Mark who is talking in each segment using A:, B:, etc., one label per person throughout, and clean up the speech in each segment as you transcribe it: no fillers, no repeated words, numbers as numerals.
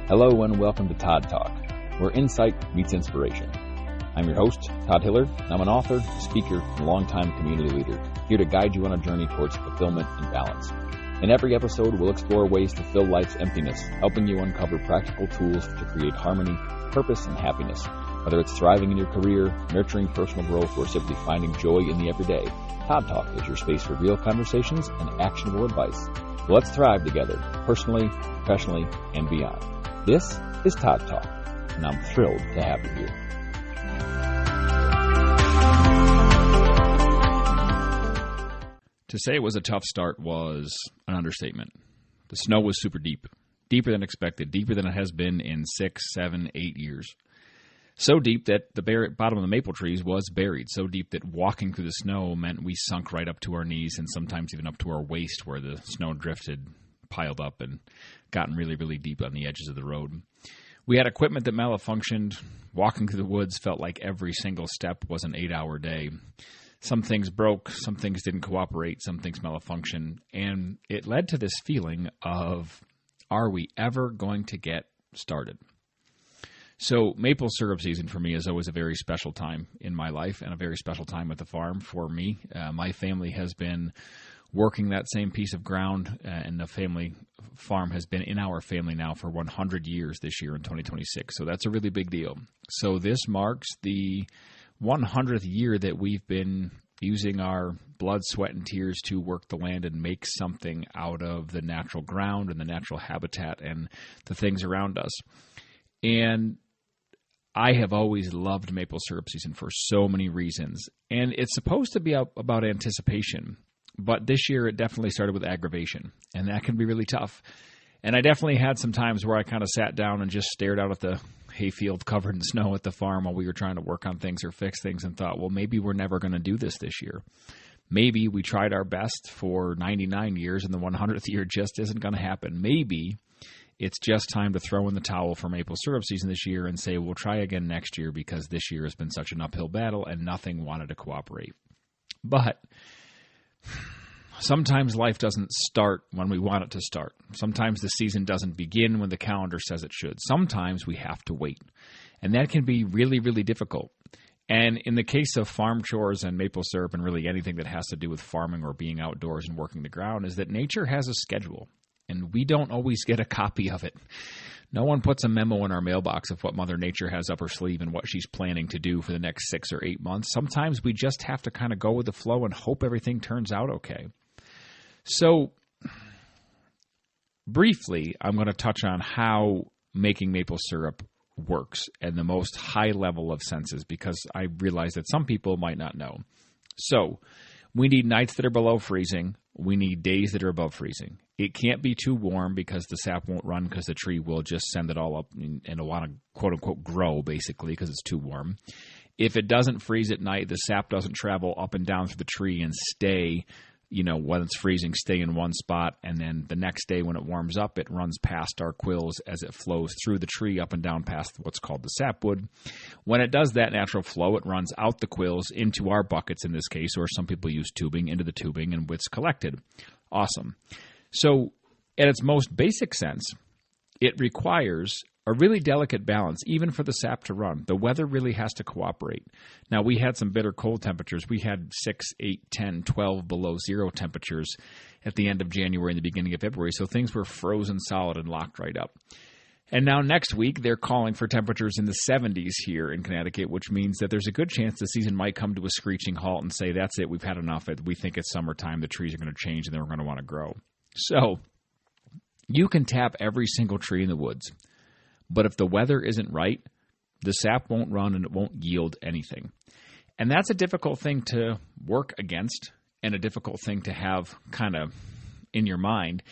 A: Hello and welcome to Todd Talk, where insight meets inspiration. I'm your host, Todd Hiller, and I'm an author, speaker, and longtime community leader, here to guide you on a journey towards fulfillment and balance. In every episode, we'll explore ways to fill life's emptiness, helping you uncover practical tools to create harmony, purpose, and happiness. Whether it's thriving in your career, nurturing personal growth, or simply finding joy in the everyday, Todd Talk is your space for real conversations and actionable advice. So let's thrive together, personally, professionally, and beyond. This is Todd Talk, and I'm thrilled to have you here.
B: To say it was a tough start was an understatement. The snow was super deep, deeper than expected, deeper than it has been in 6, 7, 8 years. So deep that the bottom of the maple trees was buried, so deep that walking through the snow meant we sunk right up to our knees and sometimes even up to our waist where the snow drifted, piled up, and gotten really, really deep on the edges of the road. We had equipment that malfunctioned. Walking through the woods felt like every single step was an 8-hour day. Some things broke, some things didn't cooperate, some things malfunctioned, and it led to this feeling of, are we ever going to get started? So maple syrup season for me is always a very special time in my life and a very special time at the farm for me. My family has been working that same piece of ground, and the family farm has been in our family now for 100 years this year in 2026. So that's a really big deal. So this marks the 100th year that we've been using our blood, sweat, and tears to work the land and make something out of the natural ground and the natural habitat and the things around us. And I have always loved maple syrup season for so many reasons. And it's supposed to be about anticipation. But this year, it definitely started with aggravation, and that can be really tough. And I definitely had some times where I kind of sat down and just stared out at the hayfield covered in snow at the farm while we were trying to work on things or fix things and thought, well, maybe we're never going to do this year. Maybe we tried our best for 99 years and the 100th year just isn't going to happen. Maybe it's just time to throw in the towel for maple syrup season this year and say, we'll try again next year because this year has been such an uphill battle and nothing wanted to cooperate. But sometimes life doesn't start when we want it to start. Sometimes the season doesn't begin when the calendar says it should. Sometimes we have to wait. And that can be really, really difficult. And in the case of farm chores and maple syrup and really anything that has to do with farming or being outdoors and working the ground is that nature has a schedule. And we don't always get a copy of it. No one puts a memo in our mailbox of what Mother Nature has up her sleeve and what she's planning to do for the next 6 or 8 months. Sometimes we just have to kind of go with the flow and hope everything turns out okay. So, briefly, I'm going to touch on how making maple syrup works and the most high level of senses because I realize that some people might not know. So, we need nights that are below freezing. We need days that are above freezing. It can't be too warm because the sap won't run because the tree will just send it all up and it'll want to quote-unquote grow basically because it's too warm. If it doesn't freeze at night, the sap doesn't travel up and down through the tree and stay, when it's freezing, stay in one spot. And then the next day when it warms up, it runs past our quills as it flows through the tree up and down past what's called the sapwood. When it does that natural flow, it runs out the quills into our buckets in this case, or some people use tubing, into the tubing, and it's collected. Awesome. So at its most basic sense, it requires a really delicate balance, even for the sap to run. The weather really has to cooperate. Now, we had some bitter cold temperatures. We had 6, 8, 10, 12 below zero temperatures at the end of January and the beginning of February, so things were frozen solid and locked right up. And now next week, they're calling for temperatures in the 70s here in Connecticut, which means that there's a good chance the season might come to a screeching halt and say, that's it, we've had enough. We think it's summertime, the trees are going to change, and then we're going to want to grow. So you can tap every single tree in the woods, but if the weather isn't right, the sap won't run and it won't yield anything. And that's a difficult thing to work against and a difficult thing to have kind of in your mind.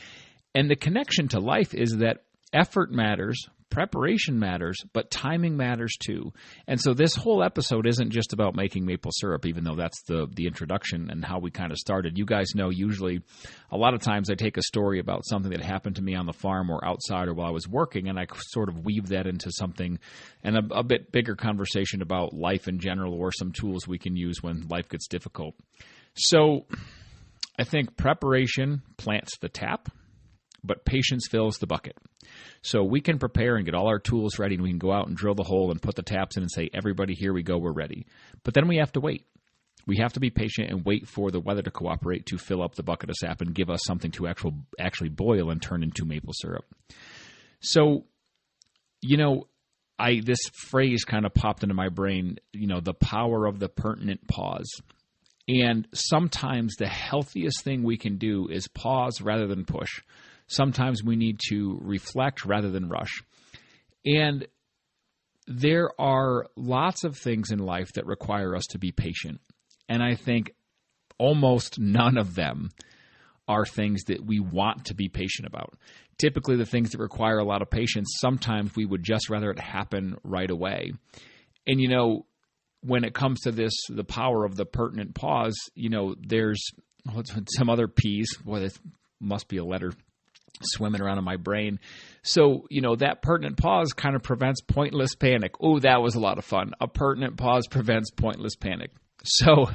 B: And the connection to life is that effort matters, preparation matters, but timing matters too. And so this whole episode isn't just about making maple syrup, even though that's the introduction and how we kind of started. You guys know usually a lot of times I take a story about something that happened to me on the farm or outside or while I was working, and I sort of weave that into something and a bit bigger conversation about life in general or some tools we can use when life gets difficult. So I think preparation plants the tap, but patience fills the bucket. So we can prepare and get all our tools ready, and we can go out and drill the hole and put the taps in and say, everybody, here we go, we're ready. But then we have to wait. We have to be patient and wait for the weather to cooperate to fill up the bucket of sap and give us something to actually boil and turn into maple syrup. So, this phrase kind of popped into my brain, the power of the pertinent pause. And sometimes the healthiest thing we can do is pause rather than push. Sometimes we need to reflect rather than rush. And there are lots of things in life that require us to be patient. And I think almost none of them are things that we want to be patient about. Typically, the things that require a lot of patience, sometimes we would just rather it happen right away. And, when it comes to this, the power of the pertinent pause, there's some other P's. Boy, this must be a letter swimming around in my brain. So, that pertinent pause kind of prevents pointless panic. Oh, that was a lot of fun. A pertinent pause prevents pointless panic. So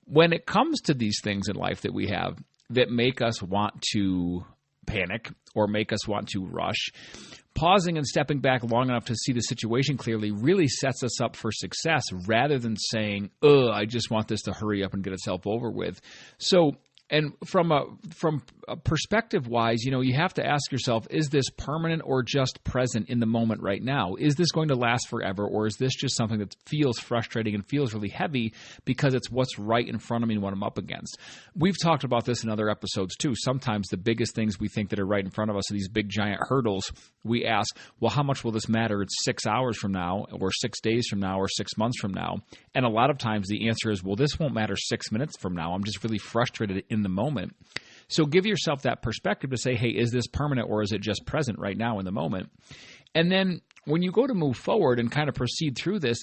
B: when it comes to these things in life that we have that make us want to panic or make us want to rush, pausing and stepping back long enough to see the situation clearly really sets us up for success rather than saying, I just want this to hurry up and get itself over with. So, and from a perspective wise, you have to ask yourself, is this permanent or just present in the moment right now? Is this going to last forever, or is this just something that feels frustrating and feels really heavy because it's what's right in front of me and what I'm up against? We've talked about this in other episodes too. Sometimes the biggest things we think that are right in front of us are these big giant hurdles. We ask, well, how much will this matter? It's 6 hours from now, or 6 days from now, or 6 months from now. And a lot of times the answer is, well, this won't matter 6 minutes from now. I'm just really frustrated in the moment. So give yourself that perspective to say, hey, is this permanent or is it just present right now in the moment? And then when you go to move forward and kind of proceed through this,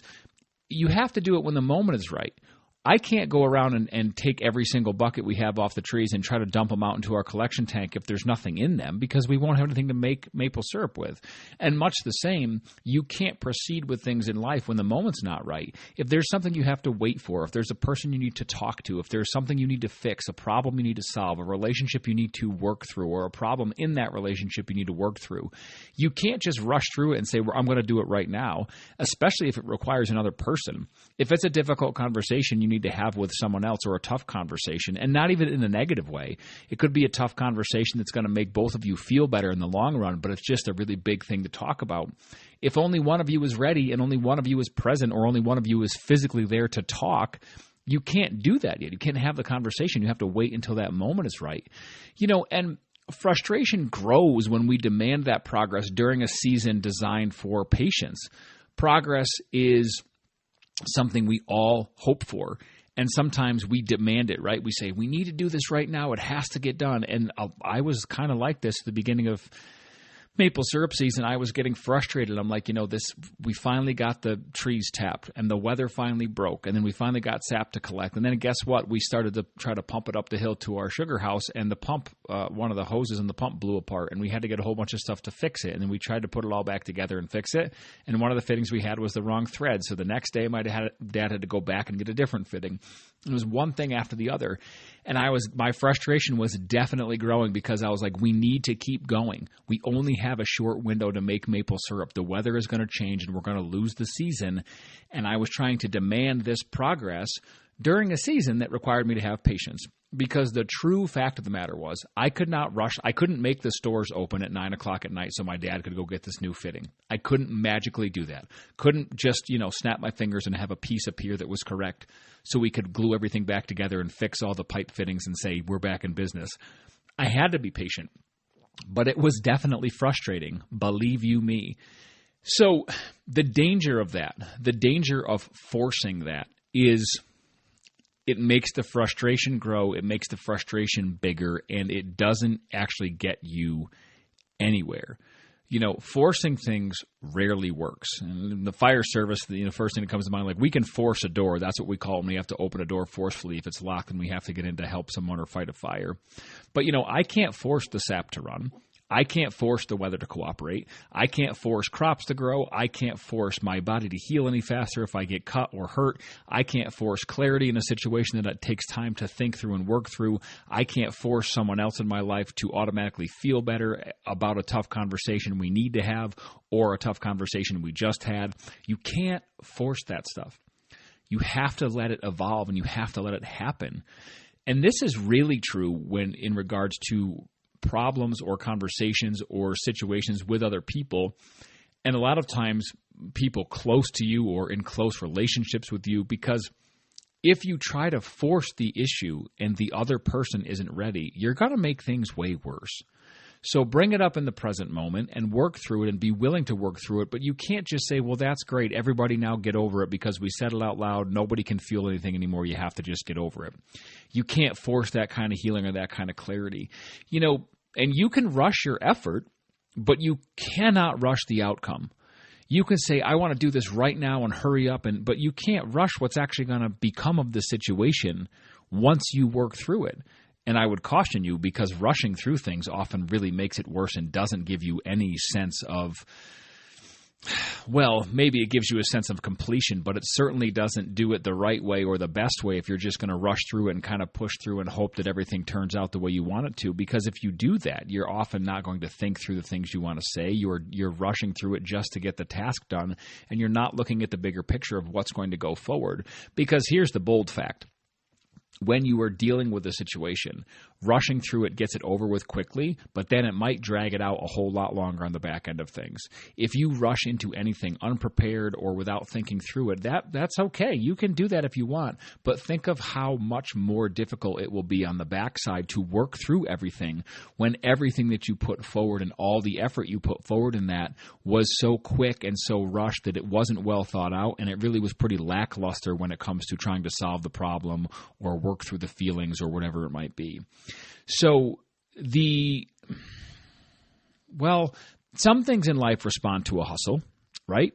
B: you have to do it when the moment is right. I can't go around and take every single bucket we have off the trees and try to dump them out into our collection tank if there's nothing in them, because we won't have anything to make maple syrup with. And much the same, you can't proceed with things in life when the moment's not right. If there's something you have to wait for, if there's a person you need to talk to, if there's something you need to fix, a problem you need to solve, a relationship you need to work through, or a problem in that relationship you need to work through, you can't just rush through it and say, well, I'm going to do it right now, especially if it requires another person. If it's a difficult conversation you need to have with someone else, or a tough conversation, and not even in a negative way. It could be a tough conversation that's going to make both of you feel better in the long run, but it's just a really big thing to talk about. If only one of you is ready and only one of you is present, or only one of you is physically there to talk, you can't do that yet. You can't have the conversation. You have to wait until that moment is right. And frustration grows when we demand that progress during a season designed for patience. Progress is something we all hope for. And sometimes we demand it, right? We say, we need to do this right now. It has to get done. And I was kind of like this at the beginning of maple syrup season. I was getting frustrated. I'm like, we finally got the trees tapped and the weather finally broke. And then we finally got sap to collect. And then guess what? We started to try to pump it up the hill to our sugar house, and the pump, one of the hoses in the pump blew apart, and we had to get a whole bunch of stuff to fix it. And then we tried to put it all back together and fix it. And one of the fittings we had was the wrong thread. So the next day my dad had to go back and get a different fitting. It was one thing after the other. And my frustration was definitely growing, because I was like, we need to keep going. We only have a short window to make maple syrup. The weather is going to change and we're going to lose the season. And I was trying to demand this progress during a season that required me to have patience. Because the true fact of the matter was, I could not rush. I couldn't make the stores open at 9 o'clock at night so my dad could go get this new fitting. I couldn't magically do that. Couldn't just, snap my fingers and have a piece appear that was correct so we could glue everything back together and fix all the pipe fittings and say, we're back in business. I had to be patient, but it was definitely frustrating, believe you me. So the danger of that, the danger of forcing that is, it makes the frustration grow, it makes the frustration bigger, and it doesn't actually get you anywhere. Forcing things rarely works. And in the fire service, the first thing that comes to mind, like, we can force a door. That's what we call it when we have to open a door forcefully. If it's locked and we have to get in to help someone or fight a fire. But, I can't force the sap to run. I can't force the weather to cooperate. I can't force crops to grow. I can't force my body to heal any faster if I get cut or hurt. I can't force clarity in a situation that it takes time to think through and work through. I can't force someone else in my life to automatically feel better about a tough conversation we need to have or a tough conversation we just had. You can't force that stuff. You have to let it evolve and you have to let it happen. And this is really true when in regards to problems or conversations or situations with other people, and a lot of times people close to you or in close relationships with you, because if you try to force the issue and the other person isn't ready, you're going to make things way worse. So bring it up in the present moment and work through it and be willing to work through it. But you can't just say, well, that's great. Everybody now get over it because we said it out loud. Nobody can feel anything anymore. You have to just get over it. You can't force that kind of healing or that kind of clarity. And you can rush your effort, but you cannot rush the outcome. You can say, I want to do this right now and hurry up, but you can't rush what's actually going to become of the situation once you work through it. And I would caution you, because rushing through things often really makes it worse and doesn't give you any sense of, well, maybe it gives you a sense of completion, but it certainly doesn't do it the right way or the best way if you're just going to rush through it and kind of push through and hope that everything turns out the way you want it to. Because if you do that, you're often not going to think through the things you want to say. You're rushing through it just to get the task done, and you're not looking at the bigger picture of what's going to go forward. Because here's the bold fact. When you are dealing with a situation, rushing through it gets it over with quickly, but then it might drag it out a whole lot longer on the back end of things. If you rush into anything unprepared or without thinking through it, that's okay. You can do that if you want, but think of how much more difficult it will be on the backside to work through everything when everything that you put forward and all the effort you put forward in that was so quick and so rushed that it wasn't well thought out, and it really was pretty lackluster when it comes to trying to solve the problem or work through the feelings or whatever it might be. So some things in life respond to a hustle, right?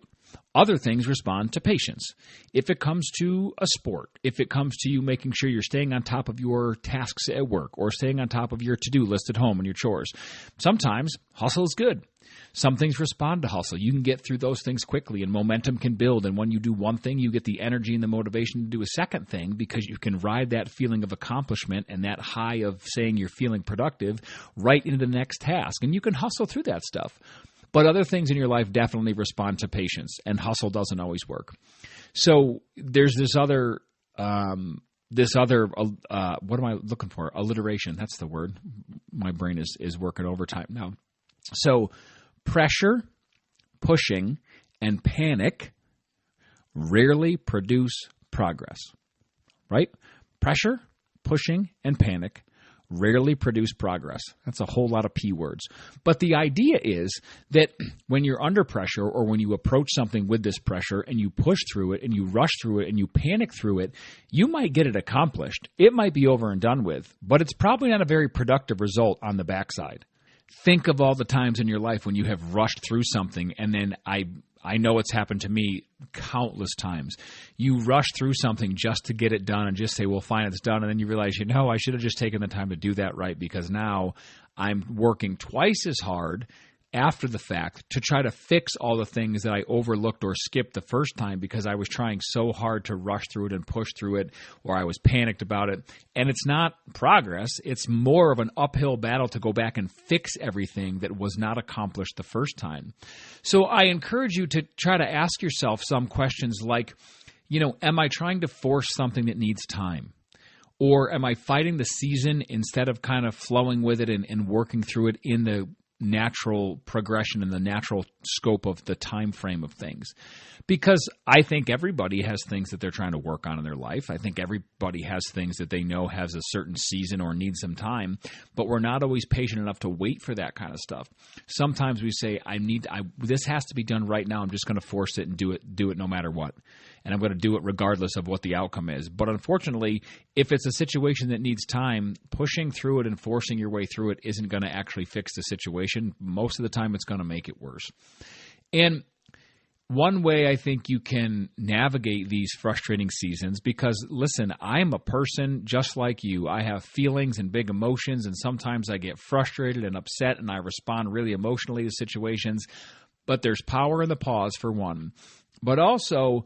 B: Other things respond to patience. If it comes to a sport, if it comes to you making sure you're staying on top of your tasks at work or staying on top of your to-do list at home and your chores, sometimes hustle is good. Some things respond to hustle. You can get through those things quickly and momentum can build. And when you do one thing, you get the energy and the motivation to do a second thing because you can ride that feeling of accomplishment and that high of saying you're feeling productive right into the next task. And you can hustle through that stuff. But other things in your life definitely respond to patience, and hustle doesn't always work. So there's this other what am I looking for? Alliteration. That's the word. My brain is working overtime now. So pressure, pushing, and panic rarely produce progress, right? Pressure, pushing, and panic rarely produce progress. That's a whole lot of P words. But the idea is that when you're under pressure or when you approach something with this pressure and you push through it and you rush through it and you panic through it, you might get it accomplished. It might be over and done with, but it's probably not a very productive result on the backside. Think of all the times in your life when you have rushed through something, and then I know it's happened to me countless times. You rush through something just to get it done and just say, well, fine, it's done. And then you realize, I should have just taken the time to do that right, because now I'm working twice as hard after the fact to try to fix all the things that I overlooked or skipped the first time because I was trying so hard to rush through it and push through it, or I was panicked about it. And it's not progress. It's more of an uphill battle to go back and fix everything that was not accomplished the first time. So I encourage you to try to ask yourself some questions like, am I trying to force something that needs time? Or am I fighting the season instead of kind of flowing with it and working through it in the natural progression and the natural scope of the time frame of things? Because I think everybody has things that they're trying to work on in their life. I think everybody has things that they know has a certain season or needs some time, but we're not always patient enough to wait for that kind of stuff. Sometimes we say, this has to be done right now. I'm just going to force it and do it no matter what. And I'm going to do it regardless of what the outcome is. But unfortunately, if it's a situation that needs time, pushing through it and forcing your way through it isn't going to actually fix the situation. Most of the time, it's going to make it worse. And one way I think you can navigate these frustrating seasons, because listen, I'm a person just like you. I have feelings and big emotions, and sometimes I get frustrated and upset and I respond really emotionally to situations. But there's power in the pause, for one. But also,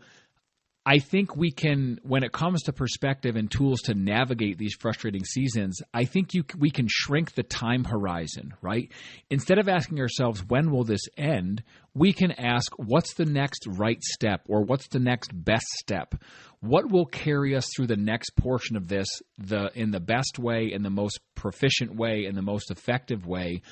B: I think we can, when it comes to perspective and tools to navigate these frustrating seasons, I think we can shrink the time horizon, right? Instead of asking ourselves, when will this end? We can ask, what's the next right step, or what's the next best step? What will carry us through the next portion of this in the best way, in the most proficient way, in the most effective way,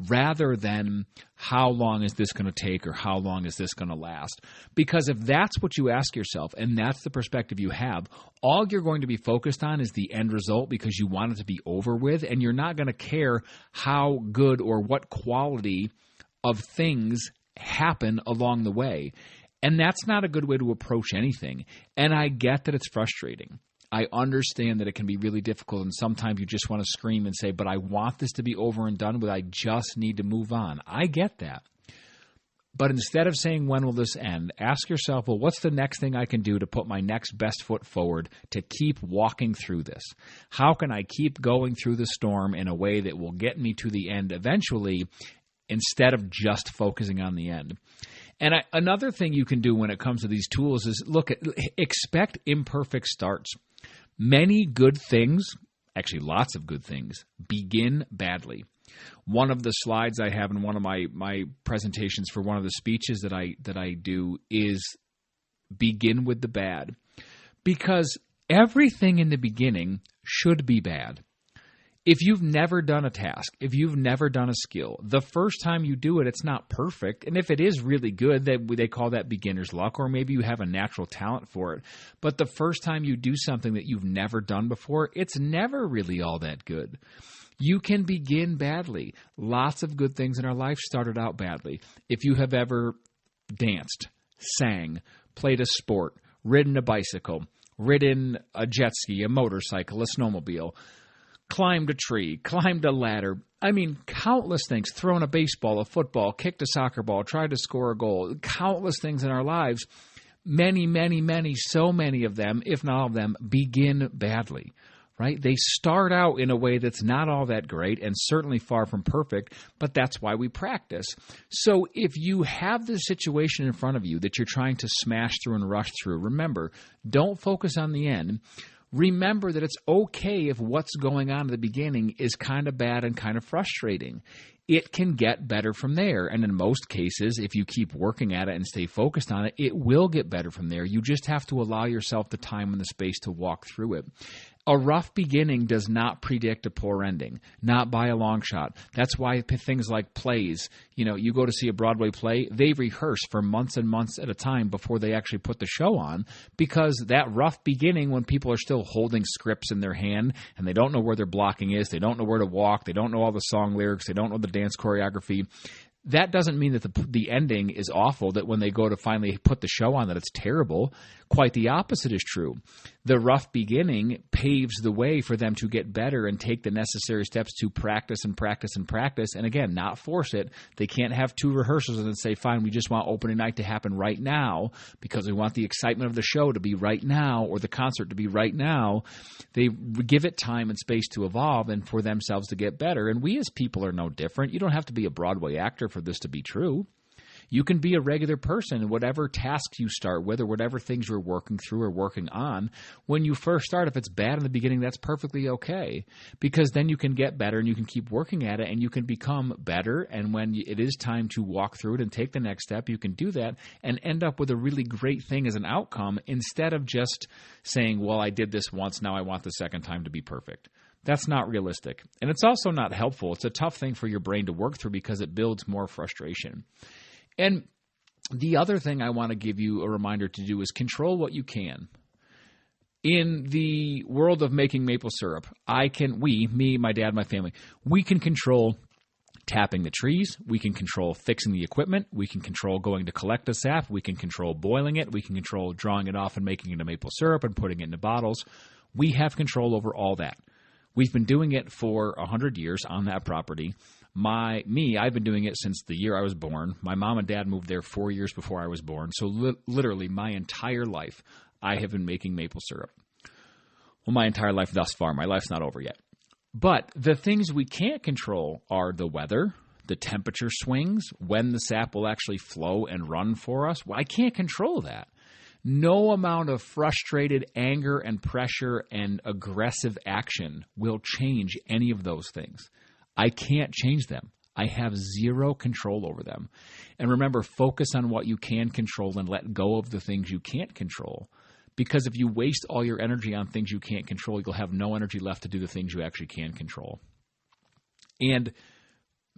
B: rather than how long is this going to take or how long is this going to last? Because if that's what you ask yourself and that's the perspective you have, all you're going to be focused on is the end result because you want it to be over with, and you're not going to care how good or what quality of things happen along the way. And that's not a good way to approach anything. And I get that it's frustrating. I understand that it can be really difficult, and sometimes you just want to scream and say, but I want this to be over and done with. I just need to move on. I get that. But instead of saying, when will this end, ask yourself, well, what's the next thing I can do to put my next best foot forward to keep walking through this? How can I keep going through the storm in a way that will get me to the end eventually, instead of just focusing on the end? And another thing you can do when it comes to these tools is, expect imperfect starts. Many good things, actually lots of good things, begin badly. One of the slides I have in one of my presentations for one of the speeches that I do is begin with the bad. Because everything in the beginning should be bad. If you've never done a task, if you've never done a skill, the first time you do it, it's not perfect. And if it is really good, they call that beginner's luck, or maybe you have a natural talent for it. But the first time you do something that you've never done before, it's never really all that good. You can begin badly. Lots of good things in our life started out badly. If you have ever danced, sang, played a sport, ridden a bicycle, ridden a jet ski, a motorcycle, a snowmobile, climbed a tree, climbed a ladder. I mean, countless things. Thrown a baseball, a football, kicked a soccer ball, tried to score a goal. Countless things in our lives. Many, many, many, so many of them, if not all of them, begin badly, right? They start out in a way that's not all that great and certainly far from perfect, but that's why we practice. So if you have this situation in front of you that you're trying to smash through and rush through, remember, don't focus on the end. Remember that it's okay if what's going on at the beginning is kind of bad and kind of frustrating. It can get better from there. And in most cases, if you keep working at it and stay focused on it, it will get better from there. You just have to allow yourself the time and the space to walk through it. A rough beginning does not predict a poor ending, not by a long shot. That's why things like plays, you go to see a Broadway play, they rehearse for months and months at a time before they actually put the show on, because that rough beginning, when people are still holding scripts in their hand and they don't know where their blocking is, they don't know where to walk, they don't know all the song lyrics, they don't know the dance choreography, that doesn't mean that the ending is awful, that when they go to finally put the show on that it's terrible. Quite the opposite is true. The rough beginning paves the way for them to get better and take the necessary steps to practice and practice and practice. And again, not force it. They can't have two rehearsals and then say, fine, we just want opening night to happen right now because we want the excitement of the show to be right now or the concert to be right now. They give it time and space to evolve and for themselves to get better. And we as people are no different. You don't have to be a Broadway actor for this to be true. You can be a regular person in whatever tasks you start with or whatever things you're working through or working on. When you first start, if it's bad in the beginning, that's perfectly okay, because then you can get better and you can keep working at it and you can become better. And when it is time to walk through it and take the next step, you can do that and end up with a really great thing as an outcome instead of just saying, well, I did this once, now I want the second time to be perfect. That's not realistic. And it's also not helpful. It's a tough thing for your brain to work through because it builds more frustration. And the other thing I want to give you a reminder to do is control what you can. In the world of making maple syrup, me, my dad, my family, we can control tapping the trees. We can control fixing the equipment. We can control going to collect the sap. We can control boiling it. We can control drawing it off and making it into maple syrup and putting it into bottles. We have control over all that. We've been doing it for 100 years on that property. I've been doing it since the year I was born. My mom and dad moved there 4 years before I was born. So literally my entire life, I have been making maple syrup. Well, my entire life thus far. My life's not over yet. But the things we can't control are the weather, the temperature swings, when the sap will actually flow and run for us. Well, I can't control that. No amount of frustrated anger and pressure and aggressive action will change any of those things. I can't change them. I have zero control over them. And remember, focus on what you can control and let go of the things you can't control. Because if you waste all your energy on things you can't control, you'll have no energy left to do the things you actually can control. And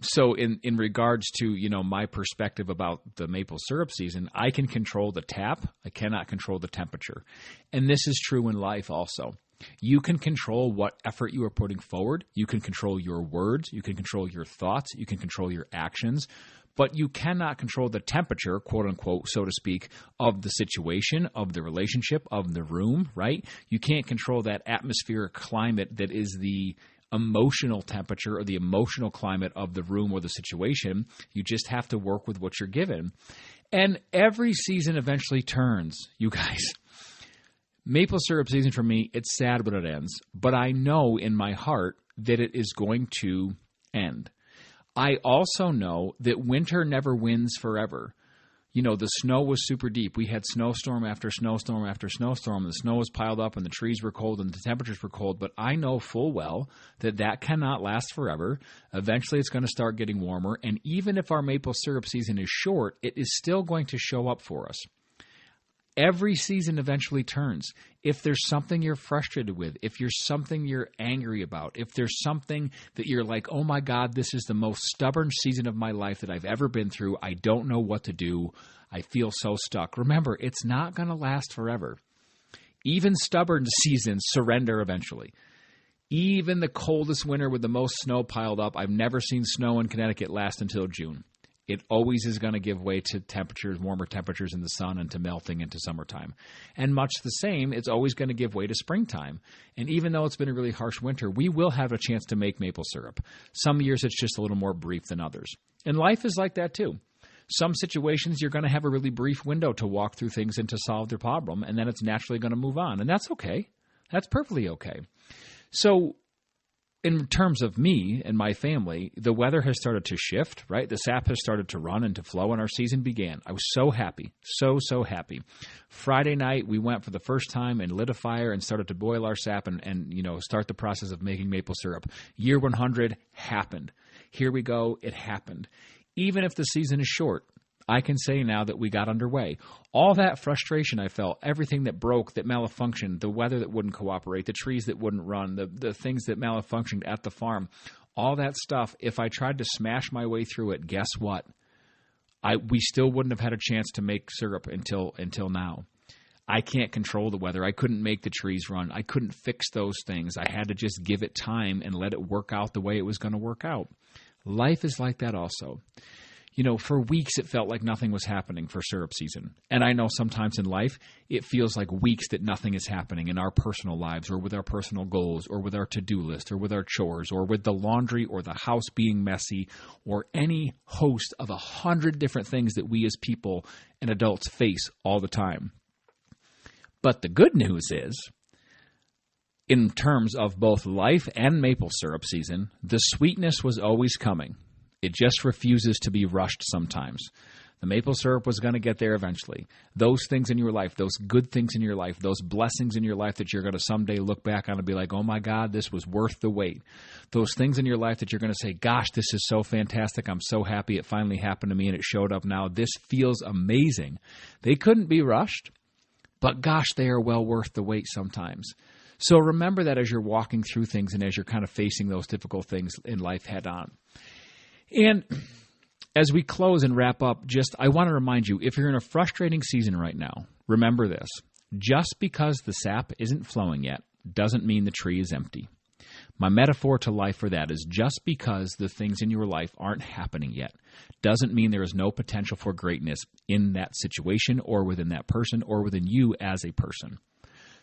B: so in regards to, my perspective about the maple syrup season, I can control the tap. I cannot control the temperature. And this is true in life also. You can control what effort you are putting forward. You can control your words. You can control your thoughts. You can control your actions. But you cannot control the temperature, quote unquote, so to speak, of the situation, of the relationship, of the room, right? You can't control that atmospheric climate that is the emotional temperature or the emotional climate of the room or the situation. You just have to work with what you're given. And every season eventually turns, you guys. Maple syrup season for me, it's sad when it ends, but I know in my heart that it is going to end. I also know that winter never wins forever. The snow was super deep. We had snowstorm after snowstorm after snowstorm. The snow was piled up and the trees were cold and the temperatures were cold. But I know full well that cannot last forever. Eventually it's going to start getting warmer. And even if our maple syrup season is short, it is still going to show up for us. Every season eventually turns. If there's something you're frustrated with, if there's something you're angry about, if there's something that you're like, oh my God, this is the most stubborn season of my life that I've ever been through. I don't know what to do. I feel so stuck. Remember, it's not going to last forever. Even stubborn seasons surrender eventually. Even the coldest winter with the most snow piled up, I've never seen snow in Connecticut last until June. It always is going to give way to temperatures, warmer temperatures in the sun and to melting into summertime. And much the same, it's always going to give way to springtime. And even though it's been a really harsh winter, we will have a chance to make maple syrup. Some years it's just a little more brief than others. And life is like that too. Some situations you're going to have a really brief window to walk through things and to solve their problem, and then it's naturally going to move on. And that's okay. That's perfectly okay. So in terms of me and my family, the weather has started to shift, right? The sap has started to run and to flow, and our season began. I was so happy, so happy. Friday night, we went for the first time and lit a fire and started to boil our sap and start the process of making maple syrup. Year 100 happened. Here we go. It happened. Even if the season is short, I can say now that we got underway. All that frustration I felt, everything that broke, that malfunctioned, the weather that wouldn't cooperate, the trees that wouldn't run, the things that malfunctioned at the farm, all that stuff, if I tried to smash my way through it, guess what? We still wouldn't have had a chance to make syrup until now. I can't control the weather. I couldn't make the trees run. I couldn't fix those things. I had to just give it time and let it work out the way it was going to work out. Life is like that also. For weeks it felt like nothing was happening for syrup season. And I know sometimes in life it feels like weeks that nothing is happening in our personal lives or with our personal goals or with our to-do list or with our chores or with the laundry or the house being messy or any host of 100 different things that we as people and adults face all the time. But the good news is, in terms of both life and maple syrup season, the sweetness was always coming. It just refuses to be rushed sometimes. The maple syrup was going to get there eventually. Those things in your life, those good things in your life, those blessings in your life that you're going to someday look back on and be like, oh my God, this was worth the wait. Those things in your life that you're going to say, gosh, this is so fantastic. I'm so happy it finally happened to me and it showed up now. This feels amazing. They couldn't be rushed, but gosh, they are well worth the wait sometimes. So remember that as you're walking through things and as you're kind of facing those difficult things in life head on. And as we close and wrap up, I want to remind you, if you're in a frustrating season right now, remember this. Just because the sap isn't flowing yet doesn't mean the tree is empty. My metaphor to life for that is just because the things in your life aren't happening yet doesn't mean there is no potential for greatness in that situation or within that person or within you as a person.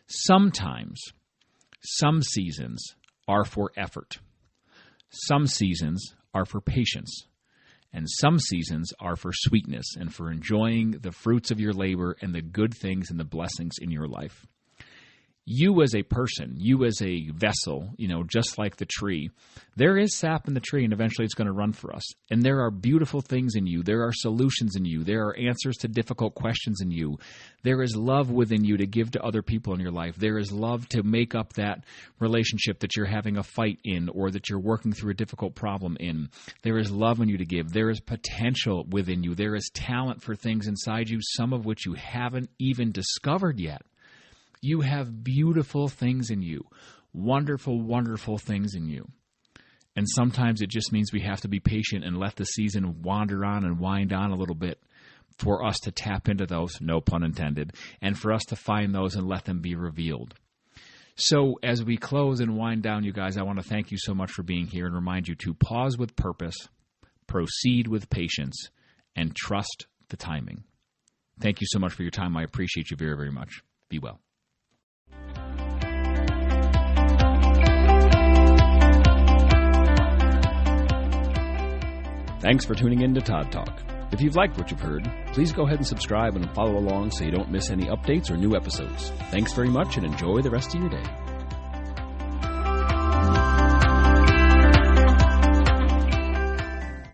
B: Sometimes, some seasons are for effort. Some seasons are for patience, and some seasons are for sweetness and for enjoying the fruits of your labor and the good things and the blessings in your life. You as a person, you as a vessel, just like the tree, there is sap in the tree, and eventually it's going to run for us. And there are beautiful things in you. There are solutions in you. There are answers to difficult questions in you. There is love within you to give to other people in your life. There is love to make up that relationship that you're having a fight in or that you're working through a difficult problem in. There is love in you to give. There is potential within you. There is talent for things inside you, some of which you haven't even discovered yet. You have beautiful things in you, wonderful, wonderful things in you. And sometimes it just means we have to be patient and let the season wander on and wind on a little bit for us to tap into those, no pun intended, and for us to find those and let them be revealed. So as we close and wind down, you guys, I want to thank you so much for being here and remind you to pause with purpose, proceed with patience, and trust the timing. Thank you so much for your time. I appreciate you very, very much. Be well.
A: Thanks for tuning in to Todd Talk. If you've liked what you've heard, please go ahead and subscribe and follow along so you don't miss any updates or new episodes. Thanks very much and enjoy the rest of your day.